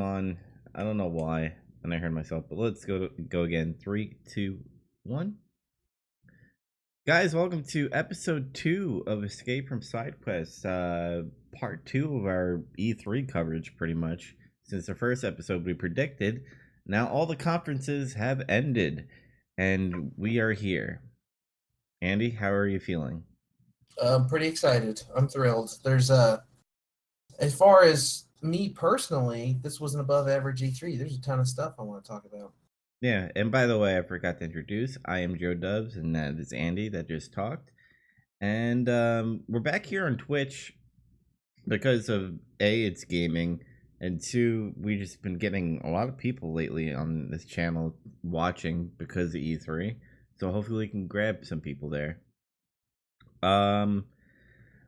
on. I don't know why, and I heard myself, but let's go again. Three, two, one. Guys, welcome to episode 2 of Escape from Side Quest. Part 2 of our E3 coverage, pretty much. Since the first episode we predicted, now all the conferences have ended, and we are here. Andy, how are you feeling? I'm pretty excited. I'm thrilled. As far as me personally, this was an above average E3. There's a ton of stuff I want to talk about. Yeah, and by the way, I forgot to introduce. I am Joe Dubs, and that is Andy that just talked. And we're back here on Twitch because of A, it's gaming, and two, we've just been getting a lot of people lately on this channel watching because of E3. So hopefully we can grab some people there. Um,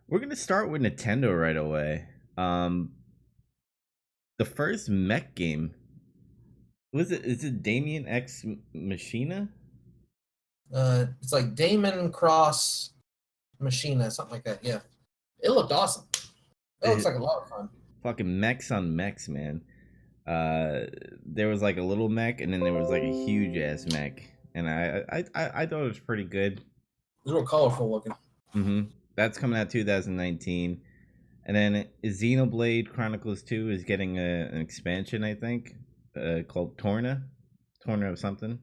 we're gonna start with Nintendo right away. The first mech game was it? Is it Damien X Machina? It's like Damon Cross Machina, something like that. Yeah, it looked awesome. It looks like a lot of fun. Fucking mechs on mechs, man. There was like a little mech, and then there was like a huge ass mech, and I thought it was pretty good. It's real colorful looking. That's coming out 2019, and then Xenoblade Chronicles 2 is getting an expansion, I think, called Torna of something.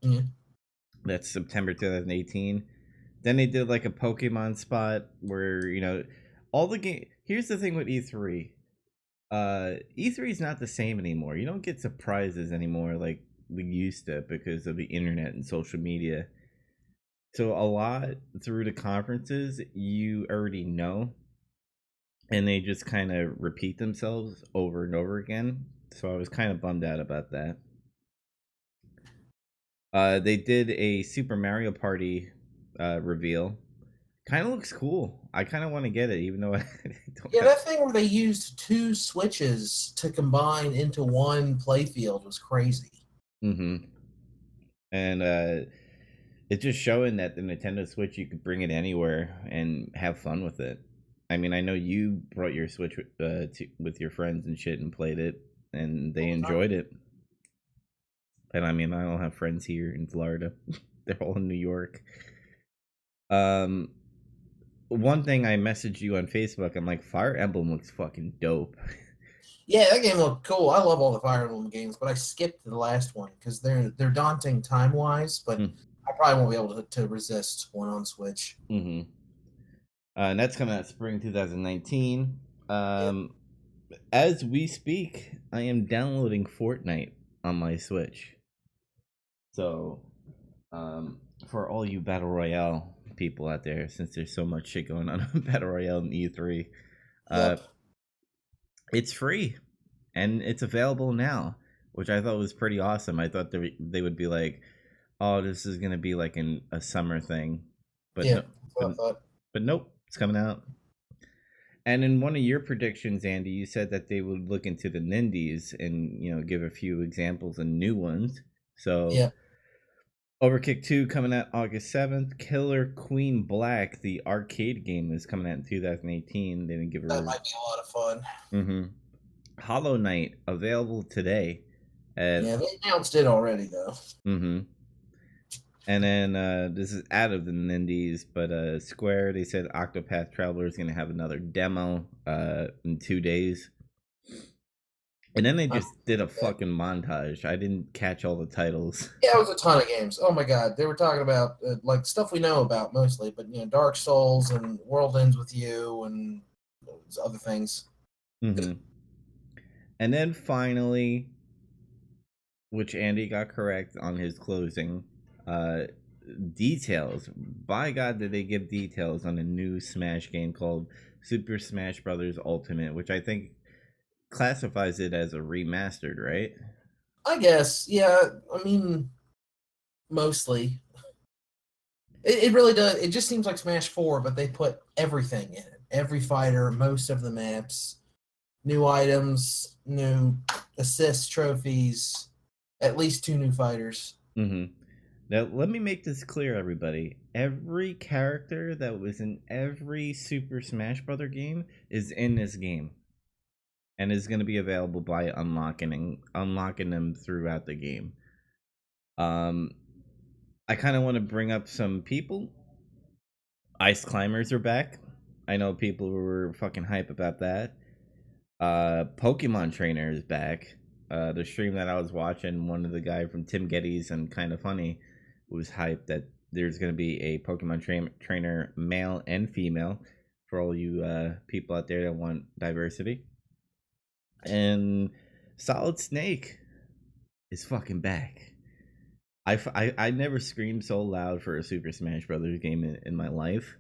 Yeah. That's September 2018. Then they did like a Pokemon spot where all the game. Here's the thing with E3. E3 is not the same anymore. You don't get surprises anymore like we used to because of the internet and social media. So a lot through the conferences you already know, and they just kind of repeat themselves over and over again. So I was kind of bummed out about that. They did a Super Mario Party reveal. Kind of looks cool. I kind of want to get it, even though I don't. Yeah, that thing where they used 2 switches to combine into one playfield was crazy. And it's just showing that the Nintendo Switch, you could bring it anywhere and have fun with it. I mean, I know you brought your Switch with your friends and shit and played it, and they enjoyed it. And I mean, I don't have friends here in Florida; they're all in New York. One thing I messaged you on Facebook, I'm like, Fire Emblem looks fucking dope. Yeah, that game looked cool. I love all the Fire Emblem games, but I skipped the last one because they're daunting time wise. But I probably won't be able to resist one on Switch. And that's coming out spring 2019. As we speak, I am downloading Fortnite on my Switch. So, for all you Battle Royale people out there, since there's so much shit going on in Battle Royale and E3, it's free and it's available now, which I thought was pretty awesome. I thought they would be like, oh, this is gonna be like a summer thing, but but nope, it's coming out. And in one of your predictions, Andy, you said that they would look into the Nindies and give a few examples of new ones. So yeah. Overkick 2 coming out August 7th. Killer Queen Black, the arcade game, is coming out in 2018. They didn't give that might be a lot of fun. Hollow Knight available today. Yeah, they announced it already though. And then this is out of the Nindies, but Square, they said Octopath Traveler is going to have another demo in 2 days. And then they just did a fucking montage. I didn't catch all the titles. Yeah, it was a ton of games. Oh my god, they were talking about like stuff we know about mostly, but Dark Souls and World Ends with You and other things. And then finally, which Andy got correct on his closing, details. By God, did they give details on a new Smash game called Super Smash Brothers Ultimate, which I think classifies it as a remastered, right? I guess, yeah. I mean, mostly. It really does. It just seems like Smash 4, but they put everything in it. Every fighter, most of the maps, new items, new assist trophies, at least 2 new fighters. Now, let me make this clear, everybody. Every character that was in every Super Smash Brother game is in this game. and is going to be available by unlocking them throughout the game. Um, I kind of want to bring up some people. Ice climbers are back. I know people were fucking hype about that. Pokemon Trainer is back. The stream that I was watching, one of the guy from Tim Geddes and Kind of Funny was hyped that there's going to be a Pokemon trainer, male and female, for all you people out there that want diversity. And Solid Snake is fucking back. I never screamed so loud for a Super Smash Brothers game in my life.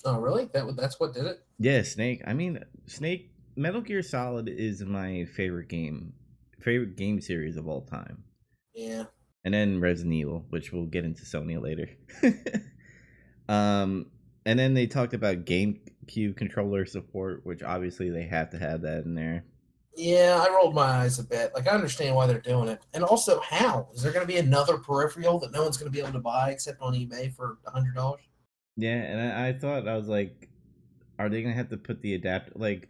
Oh, really? That's what did it? Yeah, Snake. I mean, Snake. Metal Gear Solid is my favorite game series of all time. Yeah. And then Resident Evil, which we'll get into Sony later. um, and then they talked about GameCube controller support, which obviously they have to have that in there. Yeah, I rolled my eyes a bit. Like, I understand why they're doing it. And also, how? Is there going to be another peripheral that no one's going to be able to buy except on eBay for $100? Yeah, and I thought, I was like, are they going to have to put the adapter? Like,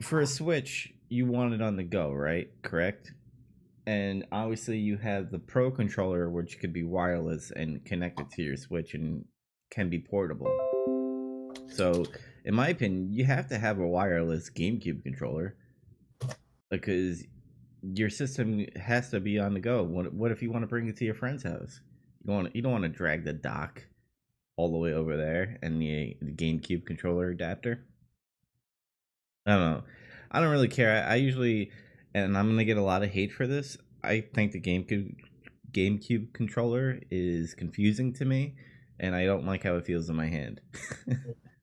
for a Switch, you want it on the go, right? Correct? And obviously, you have the Pro controller, which could be wireless and connected to your Switch and can be portable. So, in my opinion, you have to have a wireless GameCube controller because your system has to be on the go. What if you want to bring it to your friend's house? You don't want to drag the dock all the way over there and the GameCube controller adapter. I don't know. I don't really care. I usually, and I'm gonna get a lot of hate for this. I think the GameCube controller is confusing to me, and I don't like how it feels in my hand.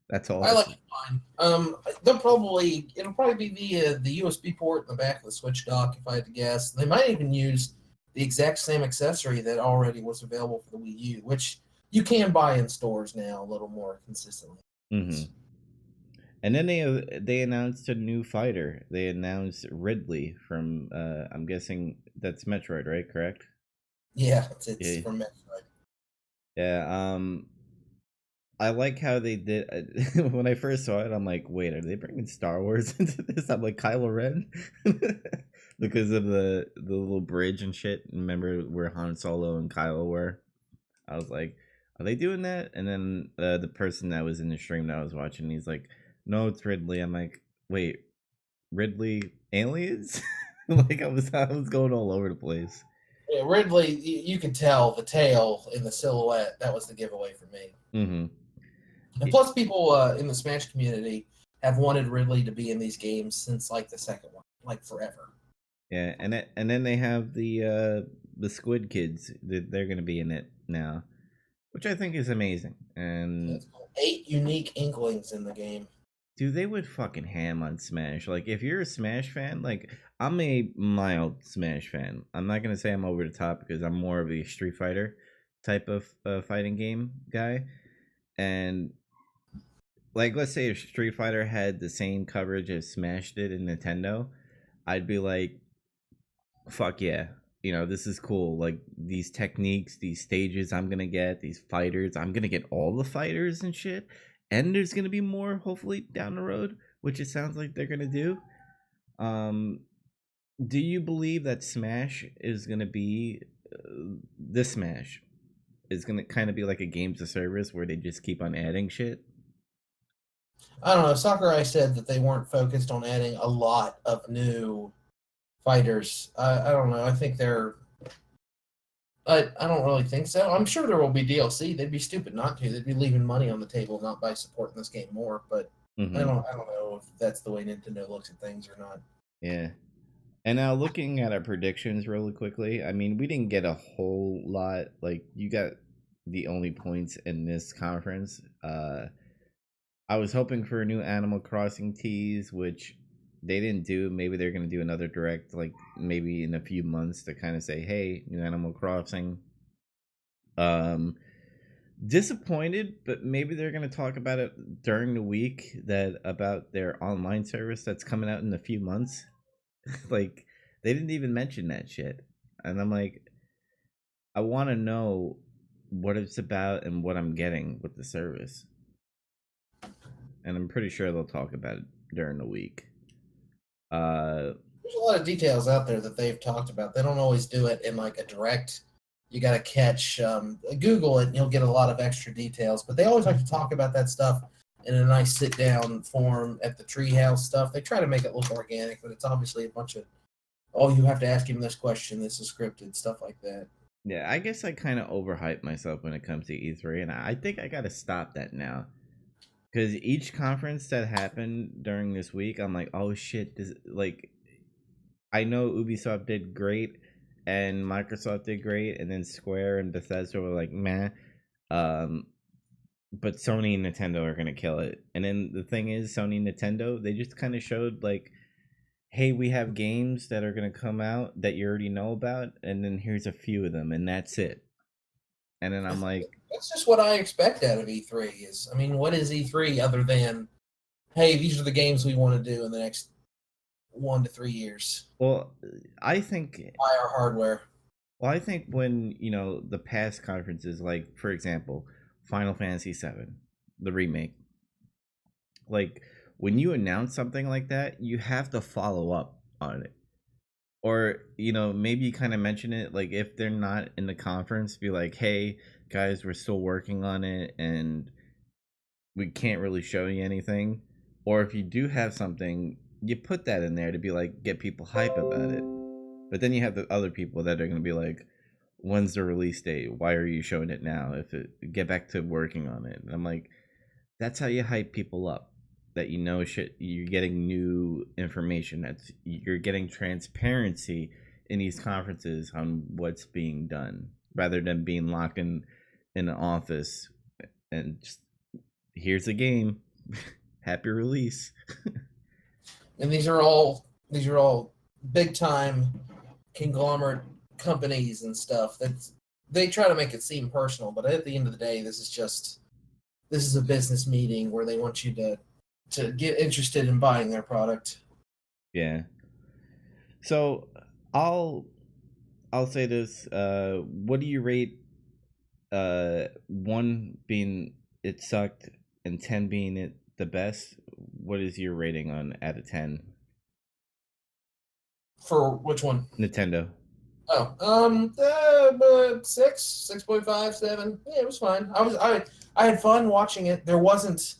That's all. I like it fine. It'll probably be via the USB port in the back of the Switch dock, if I had to guess. They might even use the exact same accessory that already was available for the Wii U, which you can buy in stores now a little more consistently. Mm-hmm. And then they announced a new fighter. They announced Ridley from I'm guessing that's Metroid, right? Correct? Yeah, it's Yeah. from Metroid. Yeah. I like how they did. When I first saw it, I'm like, wait, are they bringing Star Wars into this? I'm like Kylo Ren because of the little bridge and shit. Remember where Han Solo and Kylo were? I was like, are they doing that? And then the person that was in the stream that I was watching, he's like, no, it's Ridley. I'm like, wait, Ridley aliens? Like I was going all over the place. Yeah, Ridley, you can tell the tail in the silhouette. That was the giveaway for me. Mm-hmm. And plus, people in the Smash community have wanted Ridley to be in these games since like the second one, like forever. Yeah, and then they have the Squid Kids. They're going to be in it now, which I think is amazing. And That's cool. 8 unique Inklings in the game. dude, they would fucking ham on Smash. Like, if you're a Smash fan, like, I'm a mild Smash fan. I'm not gonna say I'm over the top because I'm more of a Street Fighter type of fighting game guy. And like, let's say if Street Fighter had the same coverage as Smash did in Nintendo, I'd be like, fuck yeah. You know, this is cool. Like, these techniques, these stages I'm gonna get, these fighters, I'm gonna get all the fighters and shit. And there's gonna be more, hopefully, down the road, which it sounds like they're gonna do. Um, do you believe that Smash is gonna be this Smash is gonna kind of be like a games of service where they just keep on adding shit? I don't know. Sakurai said that they weren't focused on adding a lot of new fighters. I don't know. I think they're. I don't really think so. I'm sure there will be DLC. They'd be stupid not to. They'd be leaving money on the table not by supporting this game more. But Mm-hmm. I don't know if that's the way Nintendo looks at things or not. Yeah. And now looking at our predictions really quickly, I mean, we didn't get a whole lot. Like, you got the only points in this conference. I was hoping for a new Animal Crossing tease, which they didn't do. Maybe they're gonna do another direct, like maybe in a few months to kind of say, "Hey, new Animal Crossing." Um, Disappointed, but maybe they're gonna talk about it during the week that about their online service that's coming out in a few months. Like, they didn't even mention that shit, and I'm like, I want to know what it's about and what I'm getting with the service, and I'm pretty sure they'll talk about it during the week. Uh, There's a lot of details out there that they've talked about. They don't always do it in like a direct. You got to catch, Google it, and you'll get a lot of extra details. But they always like to talk about that stuff in a nice sit down form at the treehouse stuff. They try to make it look organic, but it's obviously a bunch of, oh, you have to ask him this question. This is scripted, stuff like that. yeah, I guess I kind of overhype myself when it comes to E3, and I think I gotta stop that now. Because each conference that happened during this week, I'm like, oh shit, this like I know Ubisoft did great, and Microsoft did great, and then Square and Bethesda were like, meh. Um, but Sony and Nintendo are gonna kill it. And then the thing is, Sony and Nintendo, they just kind of showed like, hey, we have games that are gonna come out that you already know about, and then here's a few of them, and that's it. And then I'm like, That's just what I expect out of E3. Is, I mean, what is E3 other than, hey, these are the games we want to do in the next 1 to 3 years. well, I think, Buy our hardware. I think when the past conferences, like for example, Final Fantasy VII, the remake, like when you announce something like that, you have to follow up on it. Or maybe you kind of mention it, like if they're not in the conference, be like, hey guys, we're still working on it and we can't really show you anything. Or if you do have something, you put that in there to be like, get people hype about it. But then you have the other people that are going to be like, when's the release date? Why are you showing it now? If it get back to working on it. And I'm like, that's how you hype people up. That shit, you're getting new information. That's You're getting transparency in these conferences on what's being done, rather than being locked in an office and just, here's a game, happy release. And these are all big time conglomerate companies and stuff that they try to make it seem personal, but at the end of the day, this is a business meeting where they want you to get interested in buying their product. Yeah. So I'll I'll say this. What do you rate? One being it sucked, and 10 being it the best. What is your rating on out of 10? For which one? Nintendo. Oh, 6.5, 7. Yeah, it was fine. I had fun watching it. There wasn't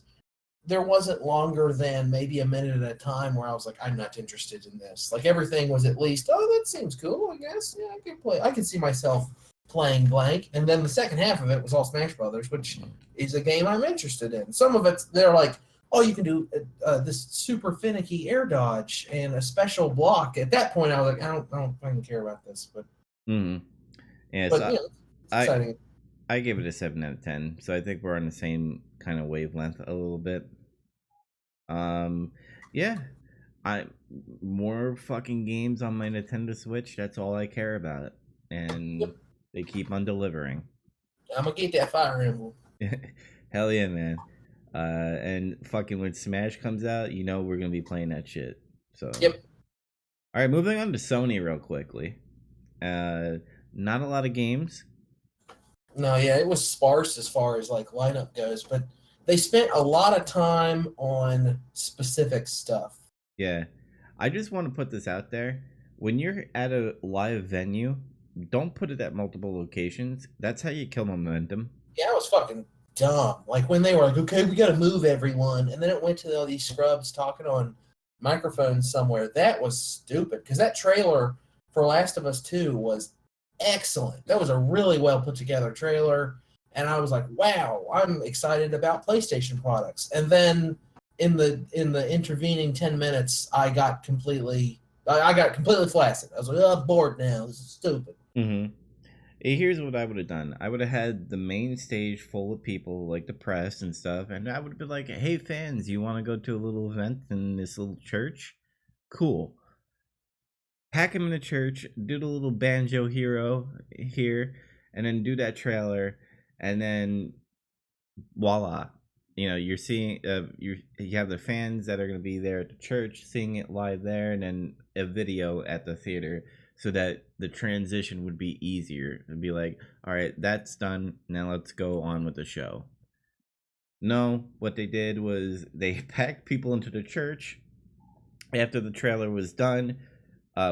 longer than maybe a minute at a time where I was like, I'm not interested in this. Like everything was at least, oh, that seems cool. I guess, yeah, I could play. I could see myself playing blank. And then the second half of it was all Smash Brothers, which is a game I'm interested in. Some of it, they're like, oh, you can do this super finicky air dodge and a special block. At that point, I was like, I don't fucking care about this. But Mm-hmm. Yeah, but so you know, it's I exciting. I gave it a 7 out of 10. So I think we're on the same kind of wavelength a little bit. Um, yeah, I more fucking games on my Nintendo Switch. That's all I care about, and Yep, they keep on delivering. I'm gonna get that Fire Emblem. Hell yeah, man. And fucking when Smash comes out, we're gonna be playing that shit. So, all Yep. right, moving on to Sony real quickly. Uh, Not a lot of games. No, yeah, it was sparse as far as like lineup goes, but they spent a lot of time on specific stuff. Yeah, I just want to put this out there. When you're at a live venue, don't put it at multiple locations. That's how you kill momentum. Yeah, it was fucking dumb. Like when they were like, okay, we got to move everyone, and then it went to all these scrubs talking on microphones somewhere. That was stupid because that trailer for Last of Us 2 was excellent. That was a really well put together trailer, and I was like, wow, I'm excited about PlayStation products. And then in the intervening 10 minutes, I got completely flaccid. I was like, oh, I'm bored now. This is stupid. Mm-hmm. Here's what I would have done. I would have had the main stage full of people, like the press and stuff, and I would have been like, "Hey, fans, you want to go to a little event in this little church? Cool. Pack them in the church, do the little banjo hero here, and then do that trailer, and then voila. You're seeing you have the fans that are going to be there at the church seeing it live there, and then a video at the theater, so that the transition would be easier and be like, all right, that's done, now let's go on with the show. No, what they did was they packed people into the church, After the trailer was done,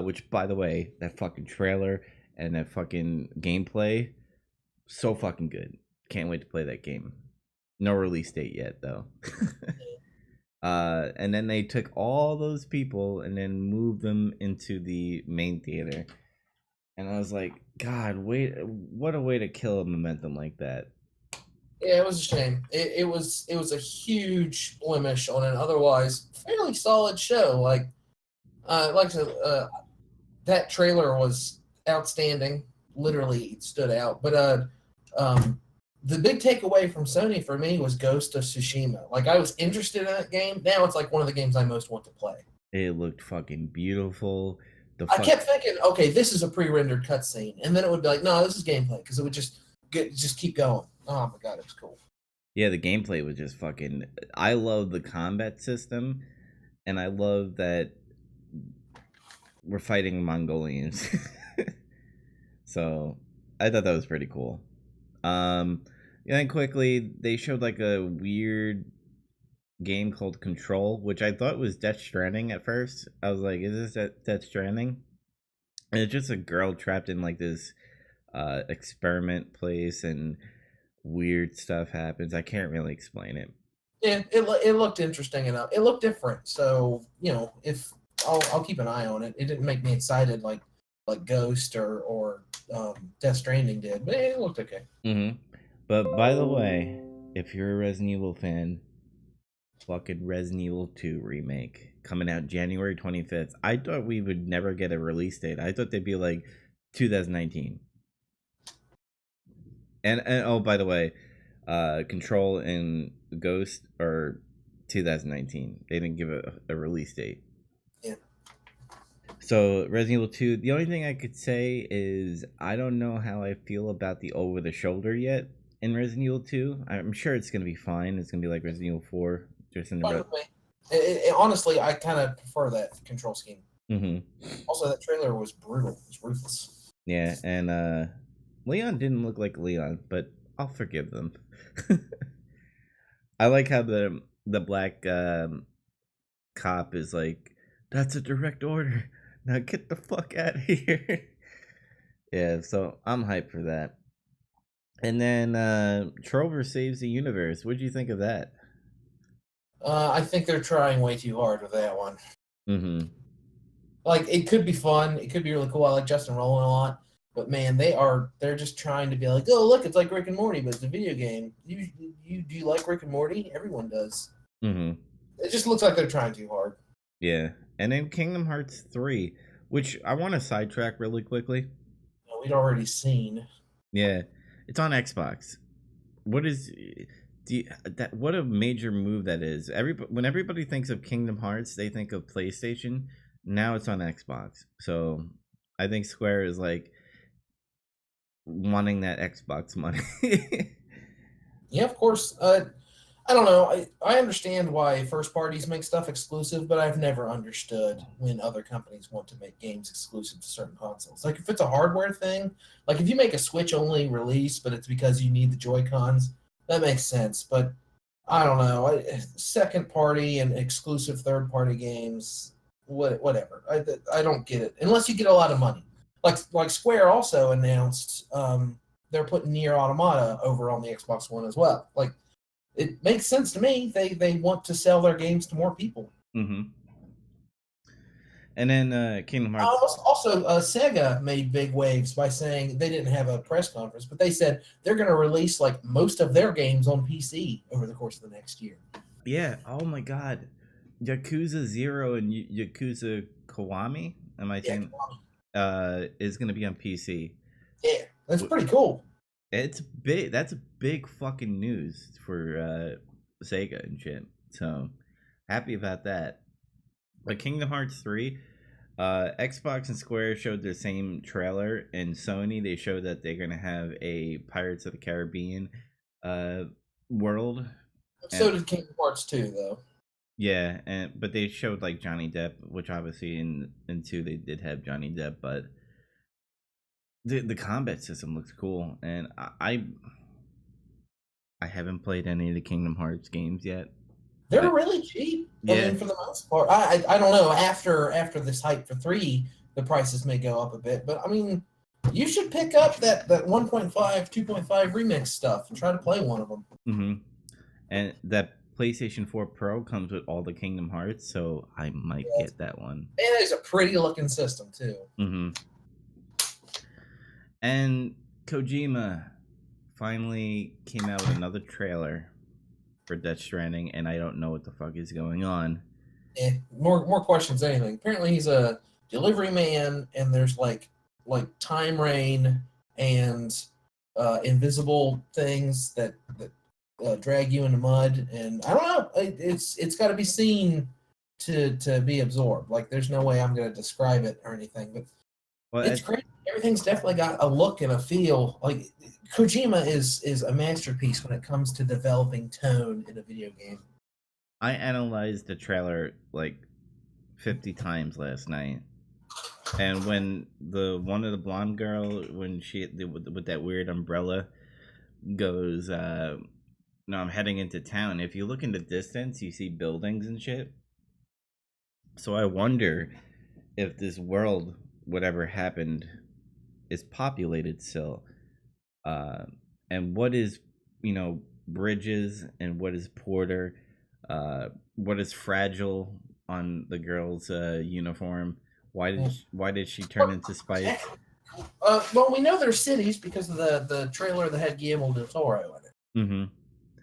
which by the way, that fucking trailer and that fucking gameplay, so fucking good. Can't wait to play that game. No release date yet though. And then they took all those people and then moved them into the main theater. And I was like, God, wait, what a way to kill a momentum like that. Yeah, it was a shame. It was a huge blemish on an otherwise fairly solid show. Like I said, that trailer was outstanding. Literally, it stood out. But um, the big takeaway from Sony for me was Ghost of Tsushima. Like I was interested in that game. Now it's like one of the games I most want to play. It looked fucking beautiful. The I fuck, kept thinking, okay, this is a pre-rendered cutscene, and then it would be like, no, this is gameplay because it would just keep going. Oh my god, it was cool. yeah, the gameplay was just fucking. I love the combat system, and I love that we're fighting Mongolians. So I thought that was pretty cool. And then quickly they showed like a weird game called Control, which I thought was Death Stranding at first. I was like, is this Death Stranding? And it's just a girl trapped in like this experiment place, and weird stuff happens. I can't really explain it. Yeah, it looked interesting enough. It looked different, so if I'll keep an eye on it. It didn't make me excited like Ghost or Death Stranding did, but it looked okay. But by the way, if you're a Resident Evil fan, fucking Resident Evil 2 remake coming out January 25th. I thought we would never get a release date. I thought they'd be like 2019. And oh, by the way, Control and Ghost are 2019. They didn't give a release date. Yeah. So Resident Evil 2, the only thing I could say is I don't know how I feel about the over the shoulder yet in Resident Evil 2. I'm sure it's gonna be fine. It's gonna be like Resident Evil 4, just in the Fine with me. Honestly, I kind of prefer that control scheme. Mm-hmm. Also, that trailer was brutal. It was ruthless. Yeah, and Leon didn't look like Leon, but I'll forgive them. I like how the black cop is like, "That's a direct order. Now get the fuck out of here." Yeah, so I'm hyped for that. And then Trover saves the universe. What'd you think of that? I think they're trying way too hard with that one. Mm-hmm. Like it could be fun. It could be really cool. I like Justin Roiland a lot. But man, they're just trying to be like, oh look, it's like Rick and Morty, but it's a video game. You do you like Rick and Morty? Everyone does. Mm-hmm. It just looks like they're trying too hard. Yeah. And then Kingdom Hearts 3, which I want to sidetrack really quickly. We'd already seen. Yeah. It's on Xbox. What is what a major move that is. When everybody thinks of Kingdom Hearts, they think of PlayStation. Now it's on Xbox. So I think Square is like wanting that Xbox money. Yeah, of course. I don't know. I understand why first parties make stuff exclusive, but I've never understood when other companies want to make games exclusive to certain consoles. Like if it's a hardware thing, like if you make a Switch only release, but it's because you need the Joy Cons, that makes sense. But I don't know. Second party and exclusive third party games, whatever. I don't get it unless you get a lot of money. Like Square also announced they're putting Nier Automata over on the Xbox One as well. Like it makes sense to me. They want to sell their games to more people. Mm-hmm. And then Kingdom Hearts. Also, Sega made big waves by saying they didn't have a press conference, but they said they're going to release like most of their games on PC over the course of the next year. Yeah. Oh my God. Yakuza 0 and Yakuza Kiwami. Am I saying? Is going to be on PC. Yeah, that's pretty cool. It's big. That's big fucking news for Sega and shit. So happy about that. But Kingdom Hearts 3, Xbox and Square showed the same trailer, and Sony they showed that they're gonna have a Pirates of the Caribbean world. So did Kingdom Hearts 2, though. Yeah, but they showed like Johnny Depp, which obviously in 2 they did have Johnny Depp, but the combat system looks cool, and I haven't played any of the Kingdom Hearts games yet. They're really cheap. I Yeah. mean, for the most part, I don't know. After this hype for 3, the prices may go up a bit, but I mean, you should pick up that 1.5, 2.5 remix stuff and try to play one of them. Mm-hmm. And that PlayStation 4 Pro comes with all the Kingdom Hearts, so I might Yeah, get that one. and it's a pretty looking system too. Mm-hmm. And Kojima finally came out with another trailer for Death Stranding, and I don't know what the fuck is going on. More questions than anything. Apparently, he's a delivery man, and there's like time rain and invisible things that drag you in the mud, and I don't know. It's got to be seen to be absorbed. Like, there's no way I'm going to describe it or anything, but Well, it's great. Everything's definitely got a look and a feel. Like, Kojima is a masterpiece when it comes to developing tone in a video game. I analyzed the trailer like 50 times last night. And when the one of the blonde girl, when she with that weird umbrella goes, no, I'm heading into town. If you look in the distance, you see buildings and shit. So I wonder if this world, whatever happened, is populated still. Uh, and what is, Bridges, and what is Porter? What is Fragile on the girl's uniform? Why did she turn into Spike? Well, we know there's cities because of the trailer that had Guillermo del Toro in it. Mm-hmm.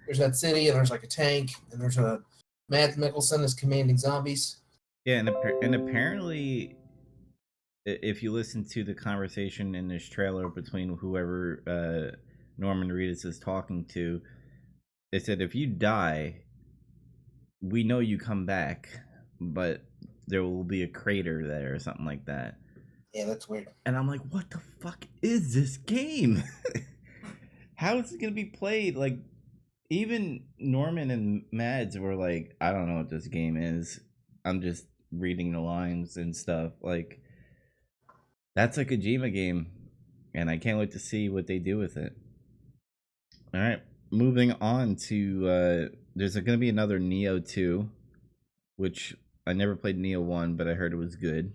There's that city, and there's like a tank, and there's a Mads Mikkelsen is commanding zombies. Yeah, and apparently, if you listen to the conversation in this trailer between whoever Norman Reedus is talking to, they said if you die, we know you come back, but there will be a crater there or something like that. Yeah, that's weird. And I'm like, what the fuck is this game? How is it gonna be played? Like, even Norman and Mads were like, I don't know what this game is. I'm just reading the lines and stuff. Like, that's a Kojima game, and I can't wait to see what they do with it. All right, moving on to there's going to be another Neo 2, which I never played Neo 1, but I heard it was good.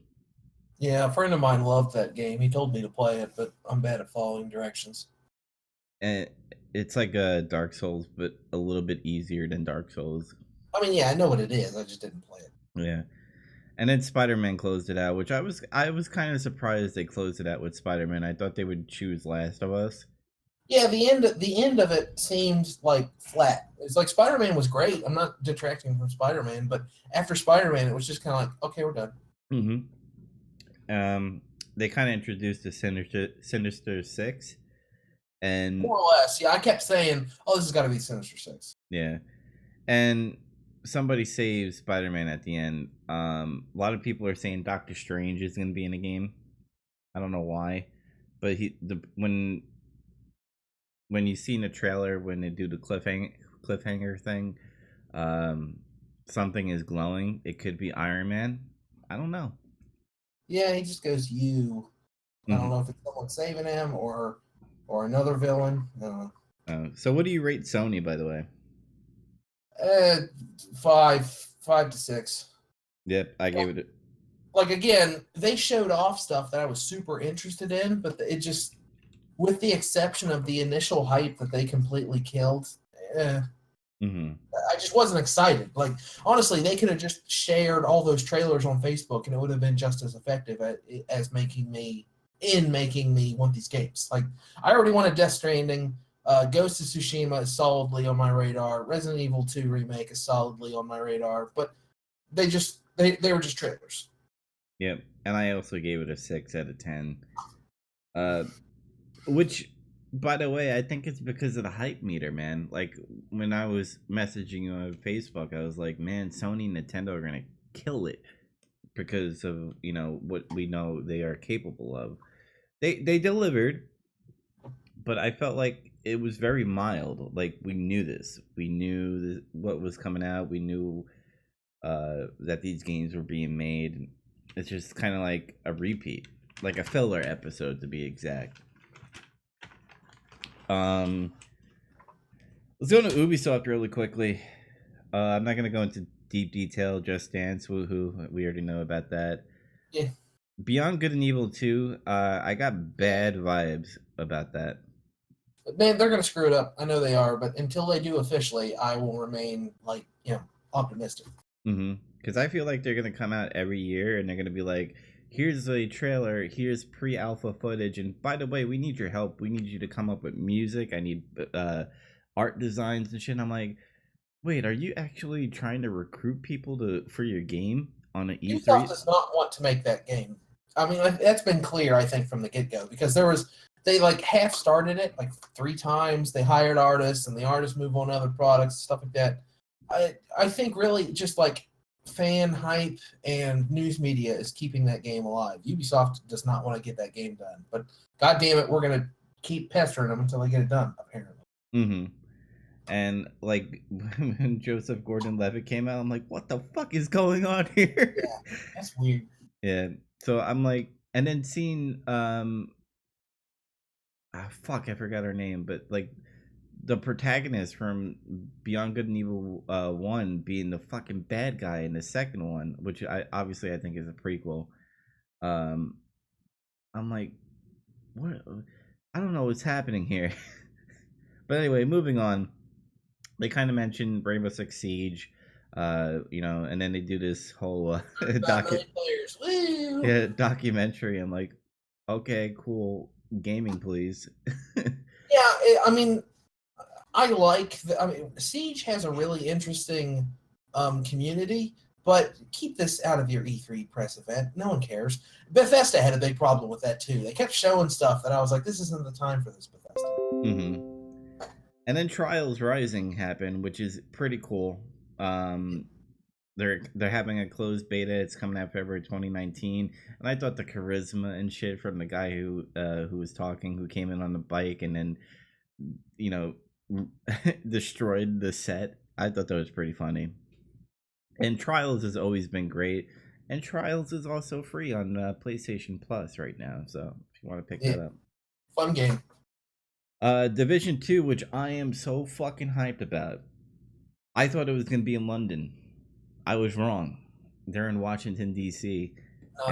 Yeah, a friend of mine loved that game. He told me to play it, but I'm bad at following directions. And it's like a Dark Souls, but a little bit easier than Dark Souls. I mean, yeah, I know what it is. I just didn't play it. Yeah. And then Spider-Man closed it out, which I was kind of surprised they closed it out with Spider-Man. I thought they would choose Last of Us. Yeah, the end of it seemed like flat. It's like Spider-Man was great. I'm not detracting from Spider-Man, but after Spider-Man, it was just kind of like, okay, we're done. They kind of introduced the Sinister Six, and More or less. Yeah, I kept saying, oh, this has got to be Sinister Six. yeah, and somebody saves Spider-Man at the end. A lot of people are saying Doctor Strange is going to be in the game. I don't know why, but when you see in the trailer when they do the cliffhanger thing, something is glowing. It could be Iron Man. I don't know. Yeah, he just goes, you. I don't know if it's someone saving him or another villain. So what do you rate Sony, by the way? 5 to 6. Yep, I gave it. Like, again, they showed off stuff that I was super interested in, but it just, with the exception of the initial hype that they completely killed, I just wasn't excited. Like, honestly, they could have just shared all those trailers on Facebook, and it would have been just as effective as making me want these games. Like, I already wanted Death Stranding. Ghost of Tsushima is solidly on my radar. Resident Evil 2 remake is solidly on my radar, but they were just trailers. Yep, and I also gave it a 6 out of 10. Which, by the way, I think it's because of the hype meter, man. Like, when I was messaging you on Facebook, I was like, man, Sony and Nintendo are gonna kill it because of what we know they are capable of. They delivered, but I felt like it was very mild. Like, we knew this. We knew what was coming out. We knew that these games were being made. It's just kind of like a repeat, like a filler episode to be exact. Let's go to Ubisoft really quickly. I'm not gonna go into deep detail, Just Dance, woohoo. We already know about that. Yeah, Beyond Good and Evil 2, I got bad vibes about that. man, they're gonna screw it up. I know they are, but until they do officially, I will remain optimistic. Because I feel like they're gonna come out every year and they're gonna be like, "Here's a trailer. Here's pre-alpha footage, and by the way, we need your help. We need you to come up with music. I need art designs and shit." And I'm like, "Wait, are you actually trying to recruit people to for your game on an Ubisoft E3?" does not want to make that game. I mean, that's been clear, I think, from the get go, because they like half started it like 3 times. They hired artists, and the artists move on to other products, stuff like that. I think really just like fan hype and news media is keeping that game alive. Ubisoft does not want to get that game done, but god damn it, we're gonna keep pestering them until they get it done. Apparently, Mm-hmm. And like when Joseph Gordon-Levitt came out, I'm like, "What the fuck is going on here?" yeah, that's weird. Yeah. So I'm like, and then seeing fuck, I forgot her name, but like the protagonist from Beyond Good and Evil 1 being the fucking bad guy in the second one, which I think is a prequel. Um, I'm like, what? I don't know what's happening here. But anyway, moving on. They kind of mentioned Rainbow Six Siege, and then they do this whole 5 million players. Woo! documentary. I'm like, okay, cool, gaming, please. Yeah, I mean, I mean, Siege has a really interesting community, but keep this out of your E3 press event. No one cares. Bethesda had a big problem with that too. They kept showing stuff that I was like, this isn't the time for this, Bethesda. hmm And then Trials Rising happened, which is pretty cool. Um, they're having a closed beta. It's coming out February 2019, and I thought the charisma and shit from the guy who was talking, who came in on the bike and then you know destroyed the set. I thought that was pretty funny. And Trials has always been great, and Trials is also free on PlayStation Plus right now. So if you want to pick Yeah, that up. fun game. Division 2, which I am so fucking hyped about. I thought it was going to be in London. I was wrong. They're in Washington, D.C.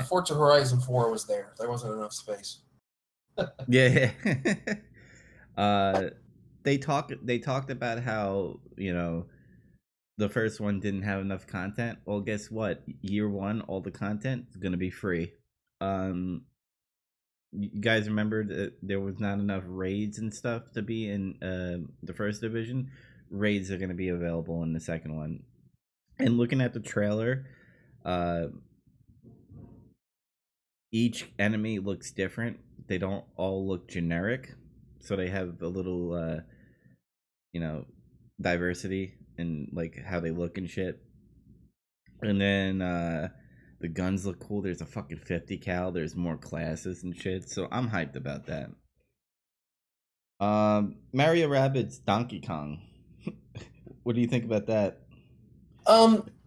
Forza Horizon 4 was there. There wasn't enough space. Yeah. uh, they talked about how, the first one didn't have enough content. Well, guess what? Year one, all the content is going to be free. Um, you guys remember that there was not enough raids and stuff to be in the first division? Raids are going to be available in the second one. And looking at the trailer, uh, each enemy looks different. They don't all look generic, so they have a little, you know, diversity in like how they look and shit. And then the guns look cool. There's a fucking 50 cal. There's more classes and shit. So I'm hyped about that. Mario Rabbids Donkey Kong. What do you think about that?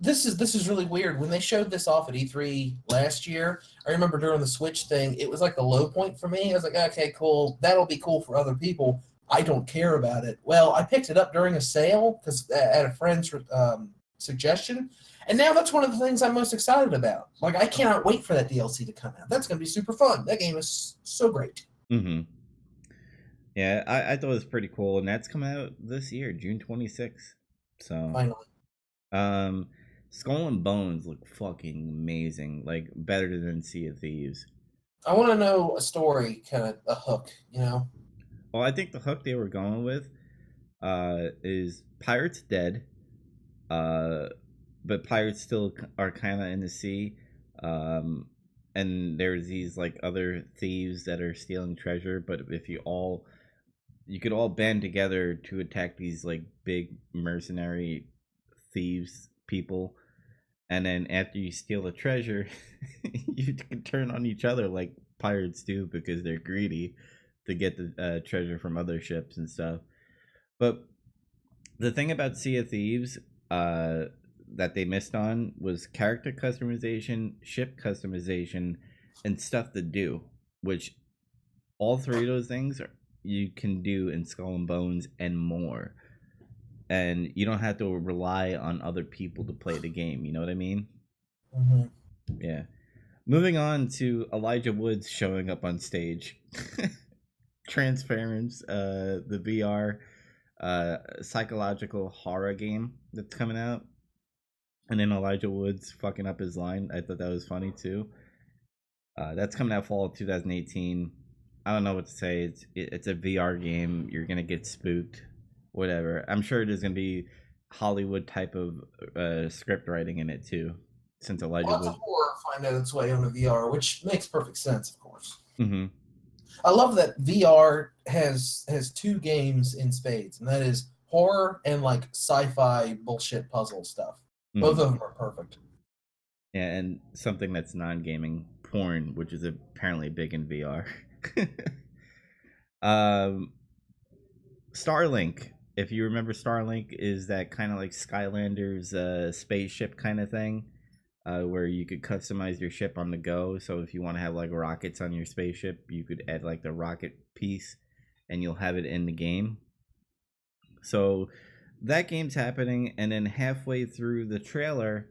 This is really weird. When they showed this off at E3 last year, I remember during the Switch thing, it was like the low point for me. I was like, okay, cool. That'll be cool for other people. I don't care about it. Well, I picked it up during a sale because at a friend's suggestion, and now that's one of the things I'm most excited about. Like, I cannot wait for that DLC to come out. That's going to be super fun. That game is so great. Mm-hmm. Yeah, I thought it was pretty cool, and that's coming out this year, June 26th. So, Finally, um, Skull and Bones look fucking amazing, like better than Sea of Thieves. I want to know a story, kind of a hook. You know, Well, I think the hook they were going with, is Pirates dead, uh, but pirates still are kind of in the sea, um, and there's these like other thieves that are stealing treasure. But if you could all band together to attack these like big mercenary thieves people, and then after you steal the treasure, you can turn on each other like pirates do because they're greedy to get the treasure from other ships and stuff. But the thing about Sea of Thieves, uh, that they missed on was character customization, ship customization, and stuff to do, which all three of those things you can do in Skull and Bones and more. and you don't have to rely on other people to play the game. You know what I mean? Mm-hmm. Yeah. Moving on to Elijah Woods showing up on stage. Transference, the VR psychological horror game that's coming out. And then Elijah Woods fucking up his line. I thought that was funny too. That's coming out fall of 2018. I don't know what to say. It's a VR game. You're gonna get spooked, whatever. I'm sure there's gonna be Hollywood type of script writing in it too, since Elijah Lots of Wood. horror finding its way onto VR, which makes perfect sense, of course. Mm-hmm. I love that VR has two games in spades, and that is horror and like sci-fi bullshit puzzle stuff. Mm-hmm. Both of them are perfect. Yeah, and something that's non-gaming, porn, which is apparently big in VR. Starlink. If you remember, Starlink is that kind of like Skylanders spaceship kind of thing, where you could customize your ship on the go. So if you want to have like rockets on your spaceship, you could add like the rocket piece, and you'll have it in the game. So that game's happening, and then halfway through the trailer,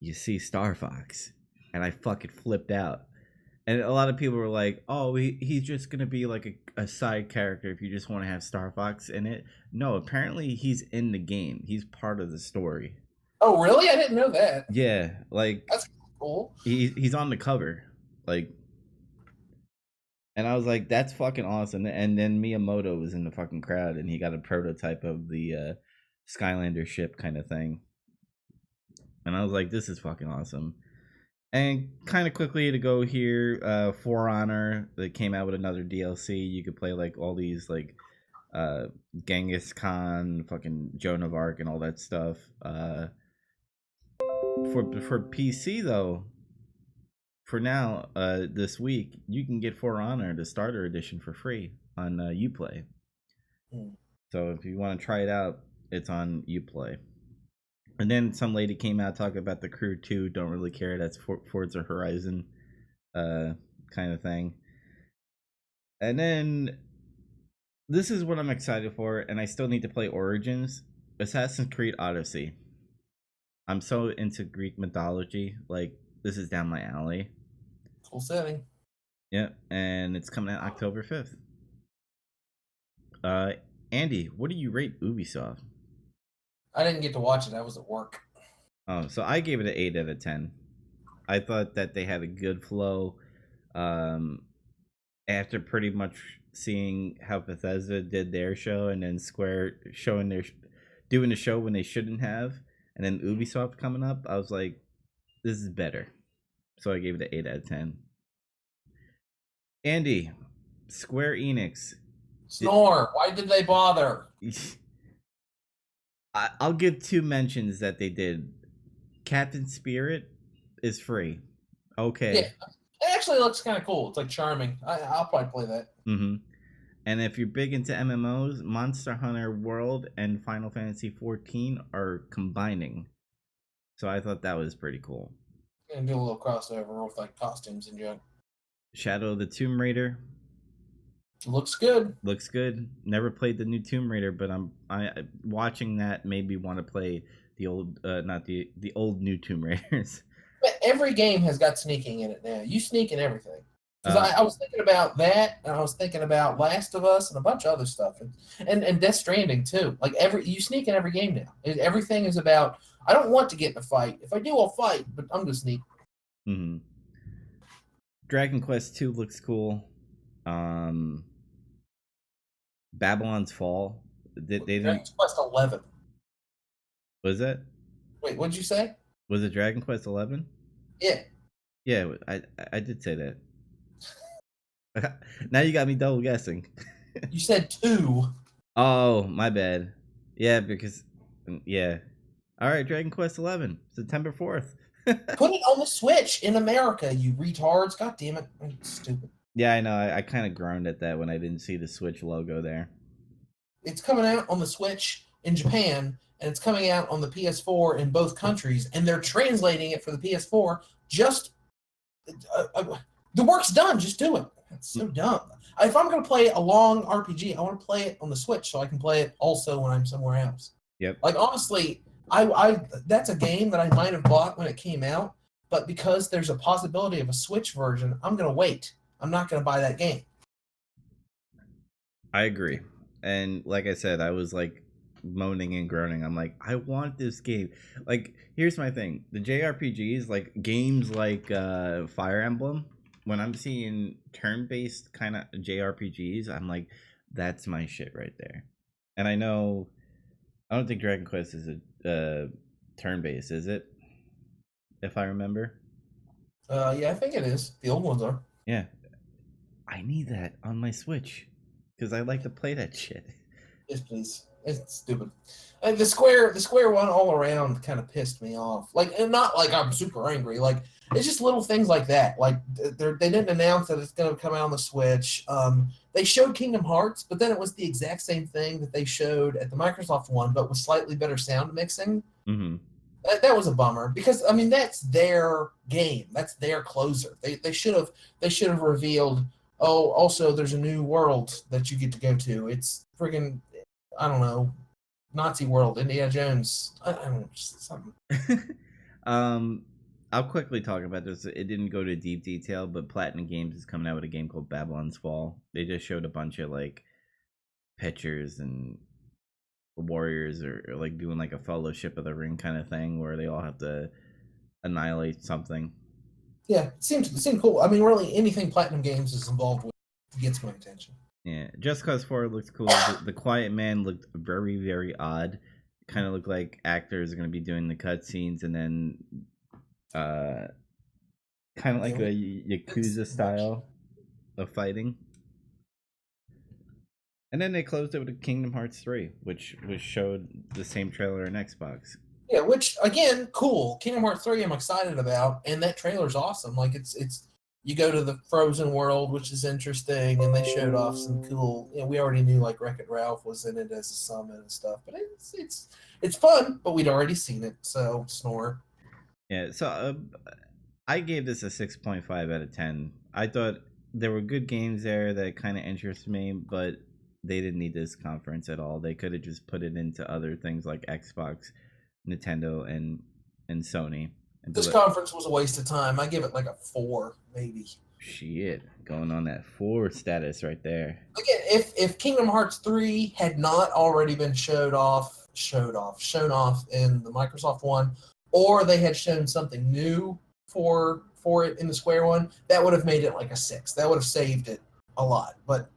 you see Star Fox, and I fucking flipped out. And a lot of people were like, "Oh, he's just gonna be like a side character if you just want to have Star Fox in it." No, apparently he's in the game. He's part of the story. Oh, really? I didn't know that. Yeah, like That's cool. he's on the cover, like, and I was like, "That's fucking awesome." And then Miyamoto was in the fucking crowd, and he got a prototype of the Skylander ship kind of thing, and I was like, "This is fucking awesome." And kind of quickly to go here, For Honor, that came out with another DLC. You could play like all these like Genghis Khan, fucking Joan of Arc, and all that stuff. For PC though, for now, this week you can get For Honor the starter edition for free on Uplay. So if you want to try it out, it's on Uplay. And then some lady came out talking about the Crew 2, don't really care. That's Forza Horizon kind of thing. And then this is what I'm excited for, and I still need to play Origins. Assassin's Creed Odyssey. I'm so into Greek mythology. Like, this is down my alley. Cool setting. Yeah, and it's coming out October 5th. Andy, what do you rate Ubisoft? I didn't get to watch it. I was at work. Oh, so I gave it an 8 out of 10. I thought that they had a good flow. After pretty much seeing how Bethesda did their show, and then Square doing the show when they shouldn't have, and then Ubisoft coming up, I was like, this is better. So I gave it an 8 out of 10. Andy, Square Enix. Snore. Why did they bother? I'll give 2 mentions that they did. Captain Spirit is free. Okay. Yeah, it actually looks kind of cool. It's like charming. I'll probably play that. Mm-hmm. And if you're big into MMOs, Monster Hunter World and Final Fantasy 14 are combining. So I thought that was pretty cool. And do a little crossover with like costumes and junk. Shadow of the Tomb Raider. Looks good. Looks good. Never played the new Tomb Raider, but I watching that made me want to play the old not the old new Tomb Raiders. But every game has got sneaking in it now. You sneak in everything. Because I was thinking about that, and I was thinking about Last of Us and a bunch of other stuff, and Death Stranding too. Like you sneak in every game now. Everything is about. I don't want to get in a fight. If I do, I'll fight, but I'm gonna sneak. Mm-hmm. Dragon Quest 2 looks cool. Babylon's Fall. They didn't. Dragon Quest 11. Was that? Wait, what did you say? Was it Dragon Quest 11? Yeah. Yeah, I did say that. Now you got me double guessing. You said 2. Oh, my bad. Yeah, because yeah. All right, Dragon Quest 11, September 4th. Put it on the Switch in America, you retards. God damn it. I'm stupid. Yeah, I know. I kind of groaned at that when I didn't see the Switch logo there. It's coming out on the Switch in Japan, and it's coming out on the PS4 in both countries, and they're translating it for the PS4. Just the work's done. Just do it. It's so dumb. If I'm going to play a long RPG, I want to play it on the Switch so I can play it also when I'm somewhere else. Yep. Like honestly, I that's a game that I might have bought when it came out, but because there's a possibility of a Switch version, I'm gonna wait. I'm not gonna buy that game. I agree. And like I said, I was like moaning and groaning. I'm like, I want this game. Like, here's my thing. The JRPGs, like games like Fire Emblem, when I'm seeing turn-based kind of JRPGs, I'm like, that's my shit right there. And I don't think Dragon Quest is a turn-based, is it? If I remember. Yeah, I think it is. The old ones are. Yeah. I need that on my Switch because I like to play that shit. Yes, please. It's stupid. And the square one all around kind of pissed me off. Like, and not like I'm super angry. Like, it's just little things like that. Like, they didn't announce that it's going to come out on the Switch. They showed Kingdom Hearts, but then it was the exact same thing that they showed at the Microsoft one, but with slightly better sound mixing. Mm-hmm. That was a bummer because I mean that's their game. That's their closer. They should have revealed. Oh, also there's a new world that you get to go to. It's friggin' I don't know, Nazi world, Indiana Jones. I don't know, just something. um, I'll quickly talk about this. It didn't go to deep detail, but Platinum Games is coming out with a game called Babylon's Fall. They just showed a bunch of like pictures and warriors or like doing like a Fellowship of the Ring kind of thing where they all have to annihilate something. Yeah, it seemed cool. I mean, really anything Platinum Games is involved with gets my attention. Yeah, Just Cause 4 looked cool. The Quiet Man looked very, very odd. Kind of looked like actors are going to be doing the cutscenes and then uh, kind of like a Yakuza style of fighting. And then they closed it with Kingdom Hearts 3, which was showed the same trailer on Xbox. Yeah, which again, cool. Kingdom Hearts 3 I'm excited about, and that trailer's awesome. Like it's you go to the frozen world, which is interesting, and they showed off some cool we already knew like Wreck-It Ralph was in it as a summon and stuff, but it's fun, but we'd already seen it, so snore. Yeah, so I gave this a 6.5 out of 10. I thought there were good games there that kind of interested me, but they didn't need this conference at all. They could have just put it into other things like Xbox, Nintendo, and Sony. And This conference was a waste of time. I give it like a 4, maybe. Shit, going on that 4 status right there. Again, if Kingdom Hearts 3 had not already been shown off in the Microsoft one, or they had shown something new for it in the Square one, that would have made it like a 6. That would have saved it a lot. But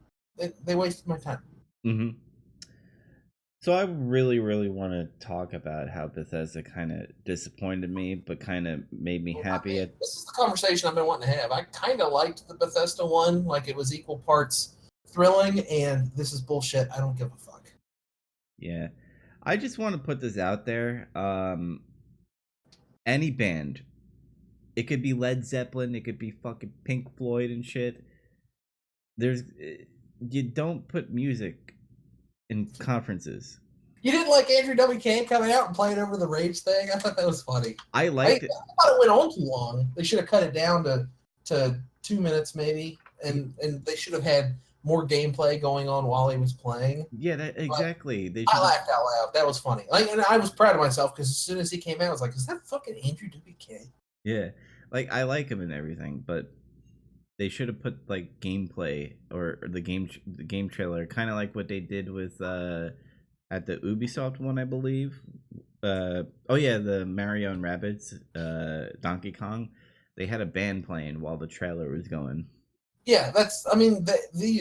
they wasted my time. Mm-hmm. So I really, really want to talk about how Bethesda kind of disappointed me, but kind of made me happy. This is the conversation I've been wanting to have. I kind of liked the Bethesda one, like it was equal parts thrilling, and this is bullshit. I don't give a fuck. Yeah, I just want to put this out there. Any band, it could be Led Zeppelin, it could be fucking Pink Floyd and shit. You don't put music in conferences. You didn't like Andrew WK coming out and playing over the Rage thing? I thought that was funny. I liked it. I thought it went on too long. They should have cut it down to 2 minutes maybe, and they should have had more gameplay going on while he was playing. Yeah, exactly. I laughed out loud. That was funny. And I was proud of myself because as soon as he came out, I was like, "Is that fucking Andrew WK?" Yeah, like I like him and everything, but they should have put like gameplay or the game trailer, kind of like what they did with at the Ubisoft one, I believe. Oh yeah, the Mario and Rabbids, Donkey Kong. They had a band playing while the trailer was going. Yeah,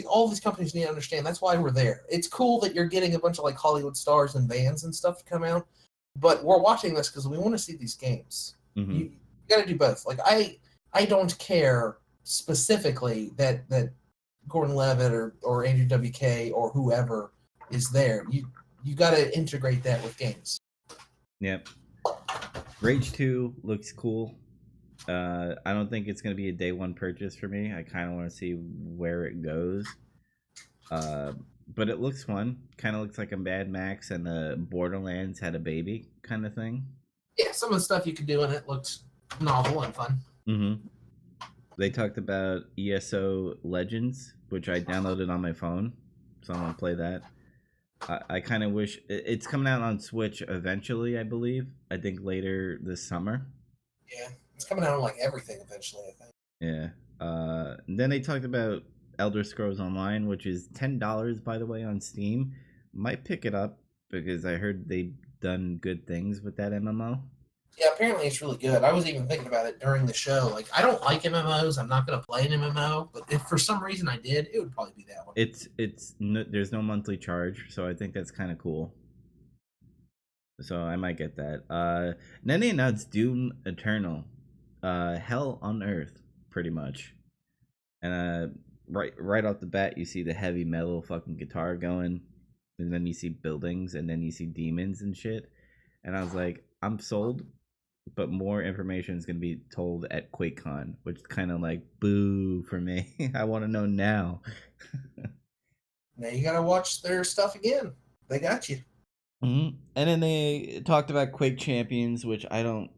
all these companies need to understand that's why we're there. It's cool that you're getting a bunch of like Hollywood stars and bands and stuff to come out, but we're watching this because we want to see these games. Mm-hmm. You got to do both. Like I don't care specifically that Gordon Levitt or Andrew WK or whoever is there. You got to integrate that with games. Yep. Rage 2 looks cool. I don't think it's going to be a day one purchase for me. I kind of want to see where it goes. But it looks fun. Kind of looks like a Mad Max and the Borderlands had a baby kind of thing. Yeah, some of the stuff you could do in it looks novel and fun. Mm-hmm. They talked about ESO Legends, which I downloaded on my phone, so I'm gonna play that. I kind of wish it's coming out on Switch eventually. I believe. I think later this summer. Yeah, it's coming out on like everything eventually, I think. Yeah. Then they talked about Elder Scrolls Online, which is $10 by the way on Steam. Might pick it up because I heard they've done good things with that MMO. Yeah, apparently it's really good. I was even thinking about it during the show. Like, I don't like MMOs. I'm not going to play an MMO, but if for some reason I did, it would probably be that one. It's no, there's no monthly charge, so I think that's kind of cool. So I might get that. Then they announced Doom Eternal, Hell on Earth, pretty much. And right off the bat, you see the heavy metal fucking guitar going, and then you see buildings, and then you see demons and shit. And I was like, I'm sold, but more information is gonna be told at QuakeCon, which is kind of like boo for me. I want to know now. Now you got to watch their stuff again. They got you. And then they talked about Quake Champions, which I don't.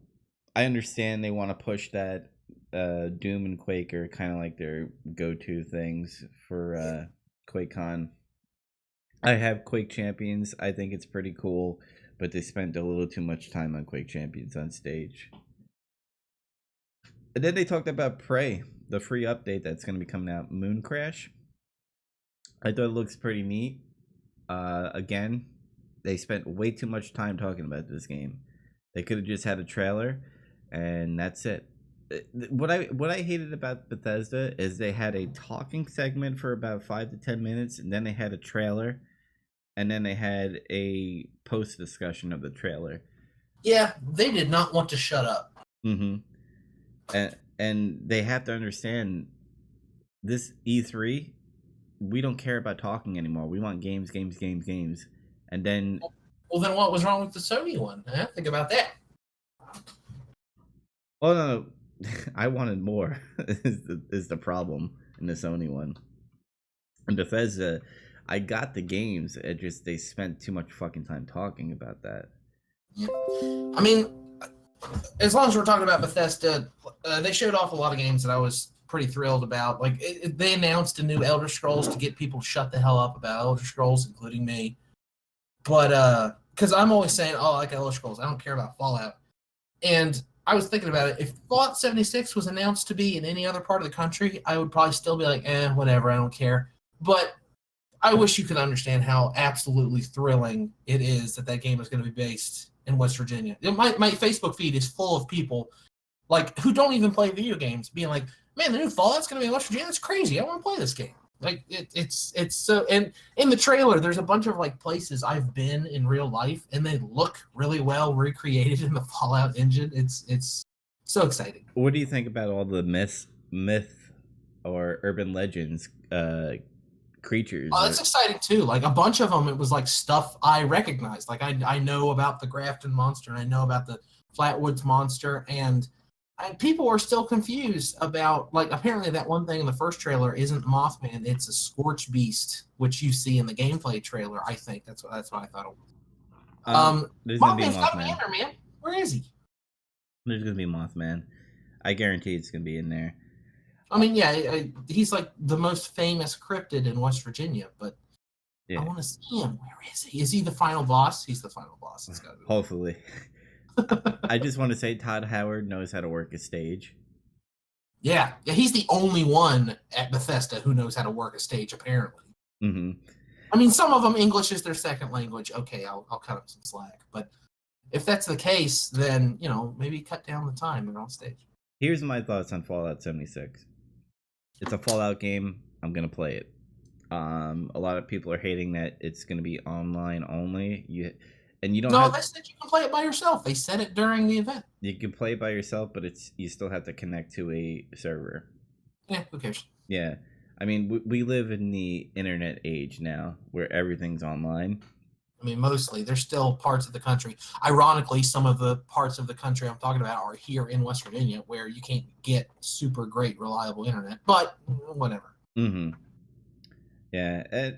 I understand they want to push that. Doom and Quake are kind of like their go-to things for QuakeCon. I have Quake Champions. I think it's pretty cool, but they spent a little too much time on Quake Champions on stage. And then they talked about Prey, the free update that's going to be coming out, Moon Crash. I thought it looks pretty neat. Again, they spent way too much time talking about this game. They could have just had a trailer, and that's it. What I hated about Bethesda is they had a talking segment for about 5 to 10 minutes, and then they had a trailer, and then they had a post discussion of the trailer. Yeah, they did not want to shut up. Mm-hmm. And they have to understand this E3. We don't care about talking anymore. We want games, games, games, games. And then, Well, then what was wrong with the Sony one? Think about that. oh no, I wanted more. is the problem in the Sony one? And Bethesda, I got the games. It just they spent too much fucking time talking about that. Yeah. I mean, as long as we're talking about Bethesda, they showed off a lot of games that I was pretty thrilled about. Like they announced a new Elder Scrolls to get people to shut the hell up about Elder Scrolls, including me. But because I'm always saying, "Oh, I like Elder Scrolls. I don't care about Fallout." And I was thinking about it. If Fallout 76 was announced to be in any other part of the country, I would probably still be like, whatever, I don't care. But I wish you could understand how absolutely thrilling it is that that game is going to be based in West Virginia. My Facebook feed is full of people like who don't even play video games being like, man, the new Fallout's going to be in West Virginia. That's crazy. I want to play this game. Like it's so. And in the trailer, there's a bunch of like places I've been in real life, and they look really well recreated in the Fallout engine. It's so exciting. What do you think about all the myth or urban legends creatures? It's exciting too. Like a bunch of them, it was like stuff I recognized. Like I know about the Grafton monster, and I know about the Flatwoods monster, and people are still confused about like apparently that one thing in the first trailer isn't Mothman, it's a Scorch Beast, which you see in the gameplay trailer. I think that's what I thought it was. There's gonna be Mothman's got to be Mothman. in there, man. Where is he? There's gonna be Mothman. I guarantee it's gonna be in there. I mean, yeah, he's like the most famous cryptid in West Virginia, but Yeah. I want to see him. Where is he? Is he the final boss? He's the final boss. It's gotta be. Hopefully. I just want to say Todd Howard knows how to work a stage. Yeah, he's the only one at Bethesda who knows how to work a stage, apparently. Mm-hmm. I mean, some of them English is their second language. Okay, I'll cut him some slack. But if that's the case, then maybe cut down the time on stage. Here's my thoughts on Fallout 76. It's a Fallout game. I'm gonna play it. A lot of people are hating that it's gonna be online only. You don't. No, they said you can play it by yourself. They said it during the event. You can play it by yourself, but you still have to connect to a server. Yeah, who cares? Yeah, I mean, we live in the internet age now, where everything's online. I mean, mostly. There's still parts of the country. Ironically, some of the parts of the country I'm talking about are here in West Virginia, where you can't get super great, reliable internet. But whatever. Mm-hmm. Yeah,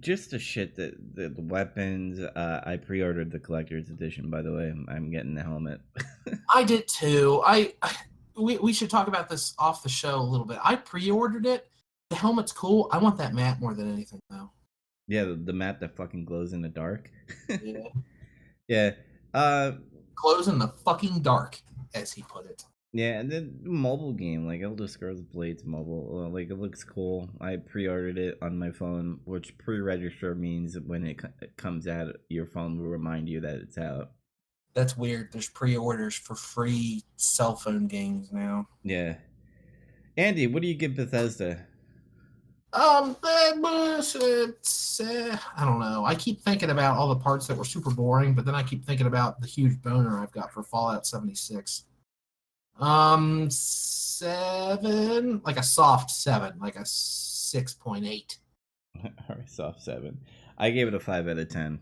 just the shit that the weapons. I pre-ordered the collector's edition. By the way, I'm getting the helmet. I did too. We should talk about this off the show a little bit. I pre-ordered it. The helmet's cool. I want that map more than anything, though. Yeah, the map that fucking glows in the dark. Yeah. Yeah. Uh Glows in the fucking dark, as he put it. yeah, and then mobile game like Elder Scrolls Blades mobile, like it looks cool. I pre-ordered it on my phone, which pre-register means when it comes out, your phone will remind you that it's out. That's weird. There's pre-orders for free cell phone games now. Yeah. Andy, what do you give Bethesda? That was I don't know. I keep thinking about all the parts that were super boring, but then I keep thinking about the huge boner I've got for Fallout 76. 7, like a soft 7, like a 6.8. Alright, soft 7. I gave it a 5 out of 10.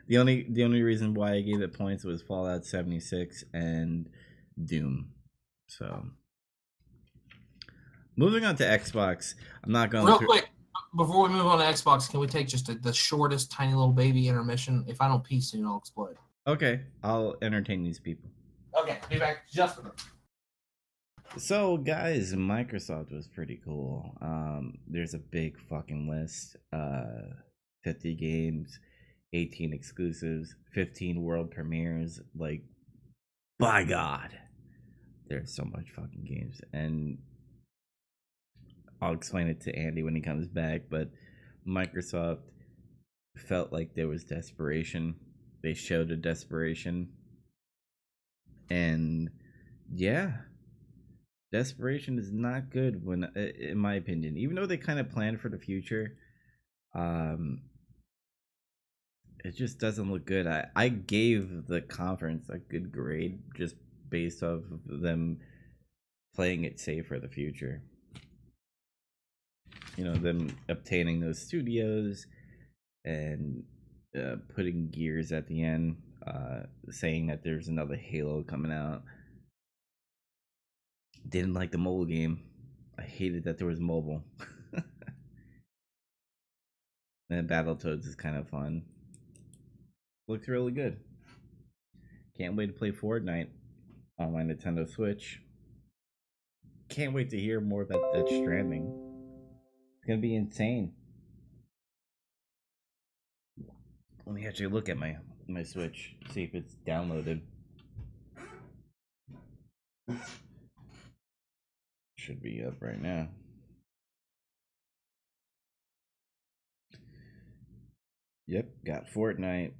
The only reason why I gave it points was Fallout 76 and Doom. So moving on to Xbox, I'm not going Real through. quick, before we move on to Xbox, can we take just the shortest, tiny little baby intermission? If I don't pee soon, I'll explode. Okay, I'll entertain these people. Okay, be back just a minute. So, guys, Microsoft was pretty cool. There's a big fucking list. 50 games, 18 exclusives, 15 world premieres. Like, by God, there's so much fucking games, and I'll explain it to Andy when he comes back. But Microsoft felt like there was desperation. They showed a desperation, and yeah, desperation is not good when, in my opinion, even though they kind of planned for the future. um it just doesn't look good. I gave the conference a good grade just based off of them playing it safe for the future, them obtaining those studios and putting Gears at the end, saying that there's another Halo coming out. Didn't like the mobile game. I hated that there was mobile. And Battletoads is kind of fun. Looks really good. Can't wait to play Fortnite on my Nintendo Switch. Can't wait to hear more about Death Stranding. It's gonna be insane. Let me actually look at my Switch, see if it's downloaded. Should be up right now. Yep, got Fortnite.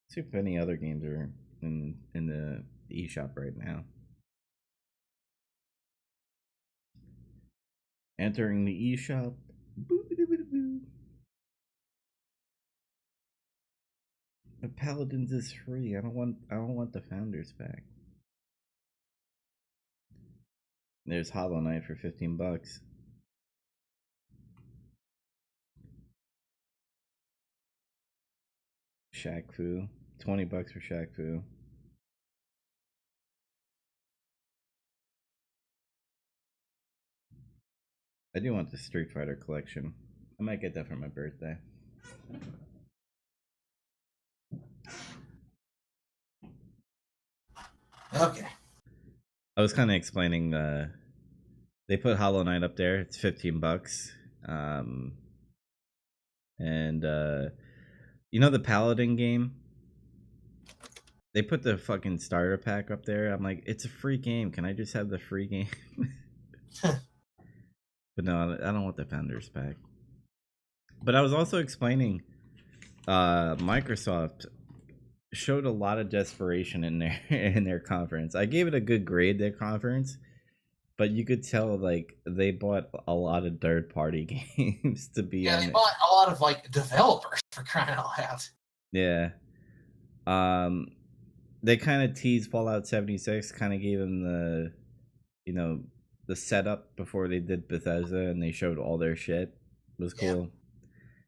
See if any other games are in the eShop right now. Entering the eShop. The Paladins is free. I don't want the Founders pack. There's Hollow Knight for $15. Shaq Fu. $20 for Shaq Fu. I do want the Street Fighter collection. I might get that for my birthday. Okay. I was kind of explaining. They put Hollow Knight up there. It's $15. And the Paladin game. They put the fucking starter pack up there. I'm like, it's a free game. Can I just have the free game? But no, I don't want the Founders pack. But I was also explaining, Microsoft showed a lot of desperation in their conference. I gave it a good grade, their conference, but you could tell like they bought a lot of third party games to be Yeah, on they it. bought a lot of developers for crying out loud. Yeah. They kind of teased Fallout 76, kind of gave them you know, the setup before they did Bethesda, and they showed all their shit. It was cool. Yeah.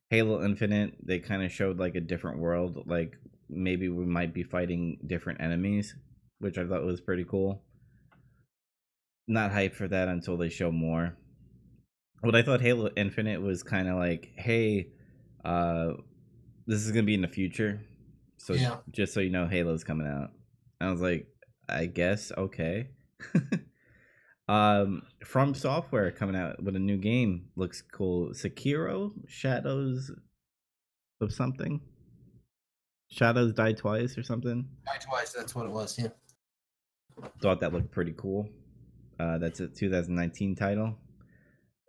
Halo Infinite, they kind of showed like a different world, like maybe we might be fighting different enemies, which I thought was pretty cool. Not hyped for that until they show more. What I thought Halo Infinite was kind of like, hey, uh, this is gonna be in the future, so Yeah. just so you know, Halo's coming out. I was like, I guess okay. From Software coming out with a new game looks cool. Sekiro Shadows of something. Shadows Die Twice or something. Die Twice, that's what it was. Yeah. Thought that looked pretty cool. That's a 2019 title.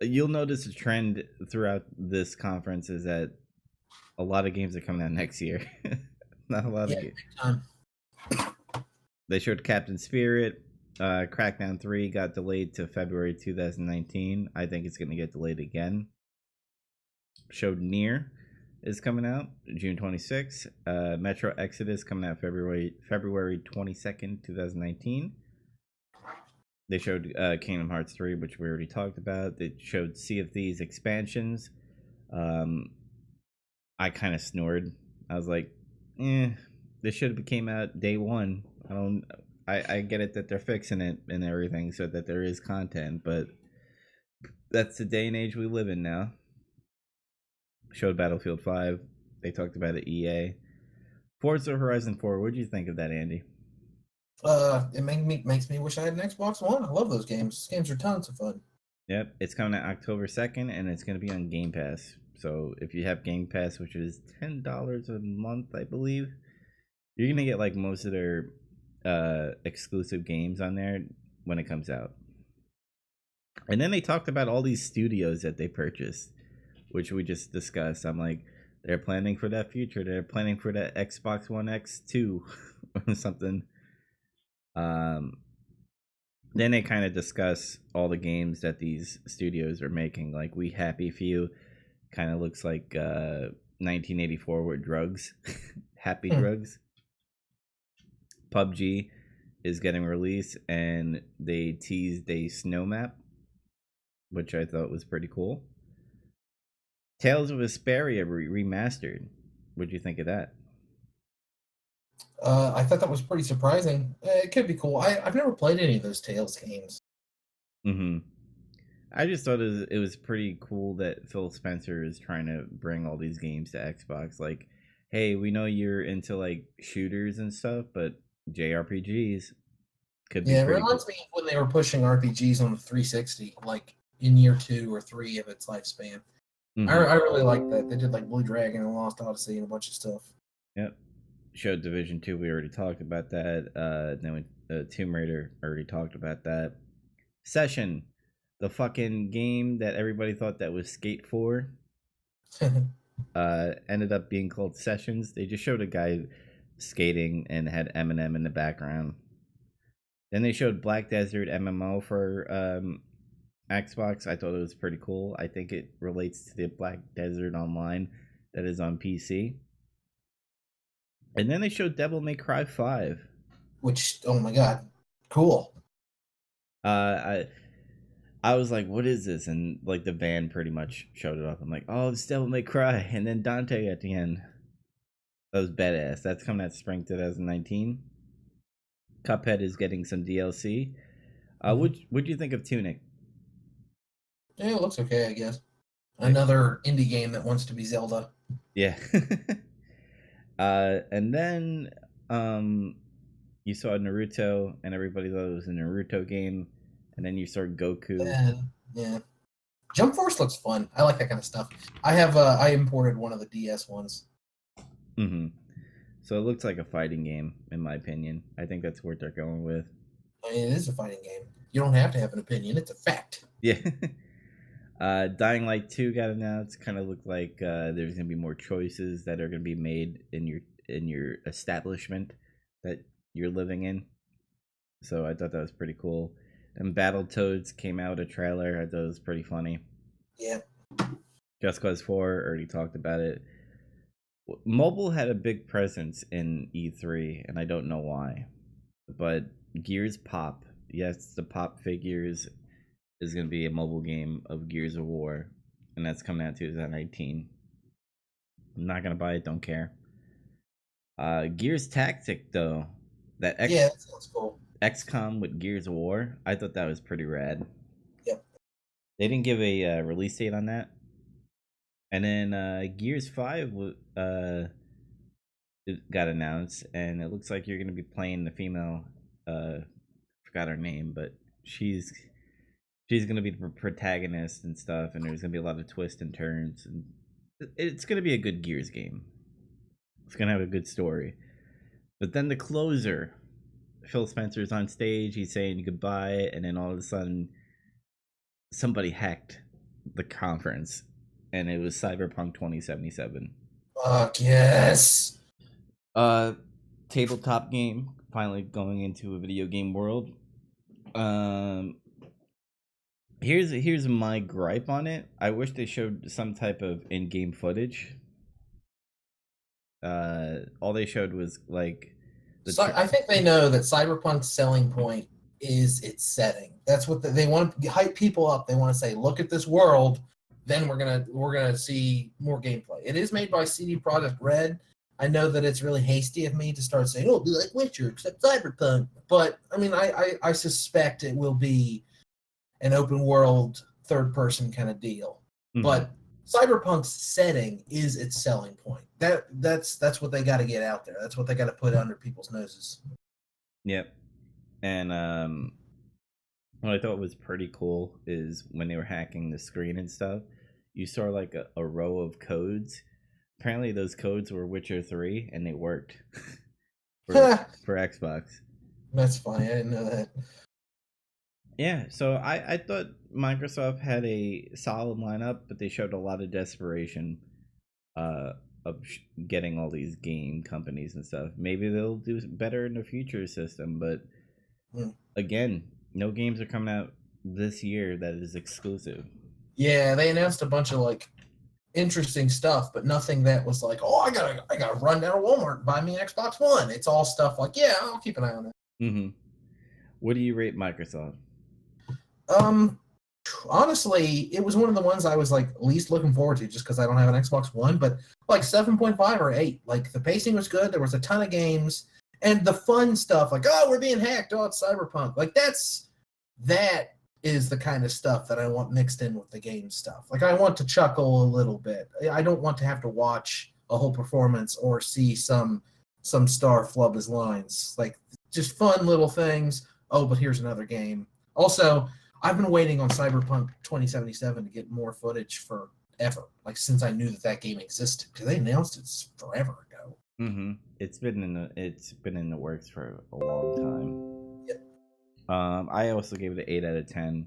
You'll notice a trend throughout this conference is that a lot of games are coming out next year. Not a lot Yeah, of games. big time. They showed Captain Spirit. Crackdown 3 got delayed to February 2019. I think it's going to get delayed again. Showed Near is coming out June 26th. Metro Exodus coming out February 22nd, 2019. They showed Kingdom Hearts 3, which we already talked about. They showed Sea of Thieves expansions. I kind of snored. I was like, this should have came out day one. I get it that they're fixing it and everything so that there is content, but that's the day and age we live in now. Showed Battlefield 5. They talked about it EA. Forza Horizon 4. What did you think of that, Andy? It makes me wish I had an Xbox One. I love those games. Those games are tons of fun. Yep, it's coming out October 2nd, and it's going to be on Game Pass. So if you have Game Pass, which is $10 a month, I believe, you're going to get like most of their exclusive games on there when it comes out. And then they talked about all these studios that they purchased, which we just discussed. I'm like, they're planning for that future. They're planning for that Xbox One X2 or something. Then they kind of discuss all the games that these studios are making. Like We Happy Few kind of looks like 1984 with drugs. Happy Drugs. PUBG is getting released, and they teased a snow map, which I thought was pretty cool. Tales of Vesperia remastered. What'd you think of that? I thought that was pretty surprising. It could be cool. I've never played any of those Tales games. Mm-hmm. I just thought it was pretty cool that Phil Spencer is trying to bring all these games to Xbox. Like, hey, we know you're into like shooters and stuff, but JRPGs could be Yeah, it pretty cool. reminds me of when they were pushing RPGs on the 360, like in year 2 or 3 of its lifespan. Mm-hmm. I really like that. They did like Blue Dragon and Lost Odyssey and a bunch of stuff. Yep. Showed Division 2. We already talked about that. Then Tomb Raider already talked about that. Session, the fucking game that everybody thought that was Skate 4, ended up being called Sessions. They just showed a guy skating and had Eminem in the background. Then they showed Black Desert MMO for Xbox. I thought it was pretty cool. I think it relates to the Black Desert Online that is on PC. And then they showed Devil May Cry 5. Which, oh my god, cool. I was like, what is this? And like the van pretty much showed it up. I'm like, oh, it's Devil May Cry. And then Dante at the end. That was badass. That's coming out spring 2019. Cuphead is getting some DLC. What'd you think of Tunic? Yeah, it looks okay, I guess. Another indie game that wants to be Zelda. Yeah. And then you saw Naruto, and everybody thought it was a Naruto game. And then you saw Goku. Yeah. Jump Force looks fun. I like that kind of stuff. I imported one of the DS ones. Mm-hmm. So it looks like a fighting game, in my opinion. I think that's what they're going with. I mean, it is a fighting game. You don't have to have an opinion. It's a fact. Yeah. Dying Light 2 got announced. Kind of looked like there's gonna be more choices that are gonna be made in your establishment that you're living in. So I thought that was pretty cool. And Battletoads came out a trailer. I thought it was pretty funny. Yeah. Just Cause 4 already talked about it. Mobile had a big presence in E3, and I don't know why. But Gears Pop, yes, the Pop figures is going to be a mobile game of Gears of War, and that's coming out 2019. I'm not going to buy it, don't care. Gears Tactic, though, that sounds cool. XCOM with Gears of War, I thought that was pretty rad. Yep. They didn't give a release date on that. And then Gears 5 it got announced, and it looks like you're going to be playing the female. Forgot her name, but she's she's gonna be the protagonist and stuff, and there's gonna be a lot of twists and turns, and it's gonna be a good Gears game. It's gonna have a good story. But then the closer, Phil Spencer's on stage, he's saying goodbye, and then all of a sudden, somebody hacked the conference, and it was Cyberpunk 2077. Fuck yes. Uh, tabletop game finally going into a video game world. Um, here's my gripe on it. I wish they showed some type of in-game footage. All they showed was like So I think they know that Cyberpunk's selling point is its setting. That's what they want to hype people up. They want to say, "Look at this world." Then we're gonna see more gameplay. It is made by CD Projekt Red. I know that it's really hasty of me to start saying, "Oh, it'll be like Witcher except Cyberpunk," but I mean, I suspect it will be an open world third person kind of deal. Mhm. But Cyberpunk's setting is its selling point. That's what they got to get out there. That's what they got to put under people's noses. Yep. And what I thought was pretty cool is when they were hacking the screen and stuff, you saw like a row of codes. Apparently, those codes were Witcher 3, and they worked for Xbox. That's funny. I didn't know that. Yeah, so I thought Microsoft had a solid lineup, but they showed a lot of desperation of getting all these game companies and stuff. Maybe they'll do better in the future system, but again, no games are coming out this year that is exclusive. Yeah, they announced a bunch of like interesting stuff, but nothing that was like, oh, I gotta run down to Walmart and buy me an Xbox One. It's all stuff like, yeah, I'll keep an eye on it. Mm-hmm. What do you rate Microsoft? Honestly, it was one of the ones I was like least looking forward to just because I don't have an Xbox One, but like 7.5 or 8. Like the pacing was good. There was a ton of games and the fun stuff like, oh, we're being hacked. Oh, it's Cyberpunk. Like that is the kind of stuff that I want mixed in with the game stuff. Like I want to chuckle a little bit. I don't want to have to watch a whole performance or see some star flub his lines. Like just fun little things. Oh, but here's another game. Also, I've been waiting on Cyberpunk 2077 to get more footage forever, like since I knew that game existed, because they announced it forever ago. Mm-hmm. It's been in the works for a long time. Yep. I also gave it an 8 out of 10.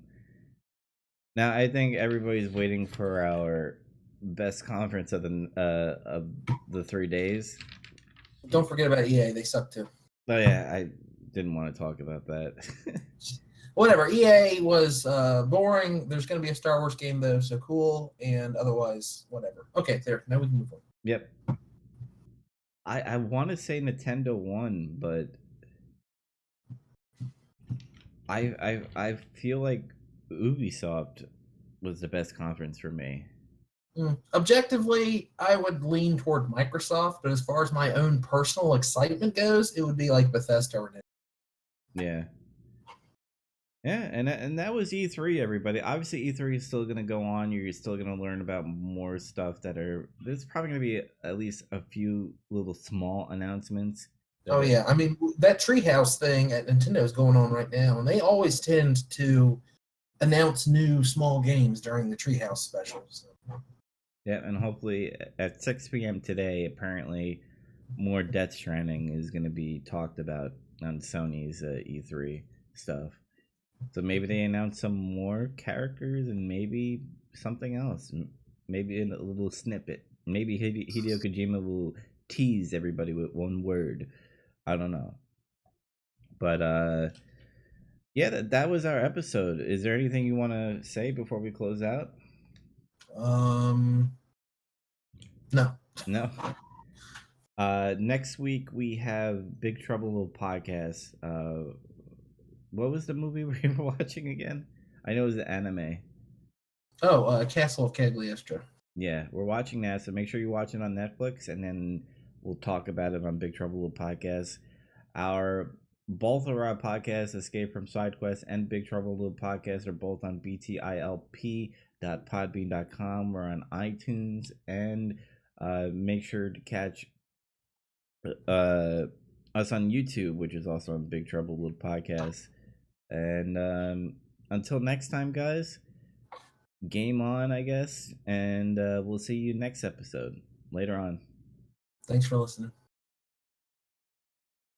Now I think everybody's waiting for our best conference of the 3 days. Don't forget about EA; they suck too. Oh yeah, I didn't want to talk about that. Whatever. EA was boring. There's going to be a Star Wars game though, so cool. And otherwise, whatever. Okay, there. Now we can move on. Yep. I want to say Nintendo won, but I feel like Ubisoft was the best conference for me. Objectively, I would lean toward Microsoft, but as far as my own personal excitement goes, it would be like Bethesda or Nintendo. Yeah. Yeah, and that was E3, everybody. Obviously, E3 is still gonna go on. You're still gonna learn about more stuff that are. There's probably gonna be at least a few little small announcements. Oh yeah, I mean that Treehouse thing at Nintendo is going on right now, and they always tend to announce new small games during the Treehouse specials. Yeah, and hopefully at 6 p.m. today, apparently, more Death Stranding is gonna be talked about on Sony's E3 stuff. So maybe they announce some more characters and maybe something else. Maybe in a little snippet. Maybe Hideo Kojima will tease everybody with one word. I don't know. But yeah, that was our episode. Is there anything you want to say before we close out? No. No. Next week we have Big Trouble Little Podcast. What was the movie we were watching again? I know it was the anime. Oh, Castle of Cagliostro. Yeah, we're watching that, so make sure you watch it on Netflix, and then we'll talk about it on Big Trouble Little Podcast. Both of our podcasts, Escape from SideQuest and Big Trouble Little Podcast, are both on btilp.podbean.com. We're on iTunes, and make sure to catch us on YouTube, which is also on Big Trouble Little Podcast. And until next time, guys, game on, I guess, and we'll see you next episode later on. Thanks for listening.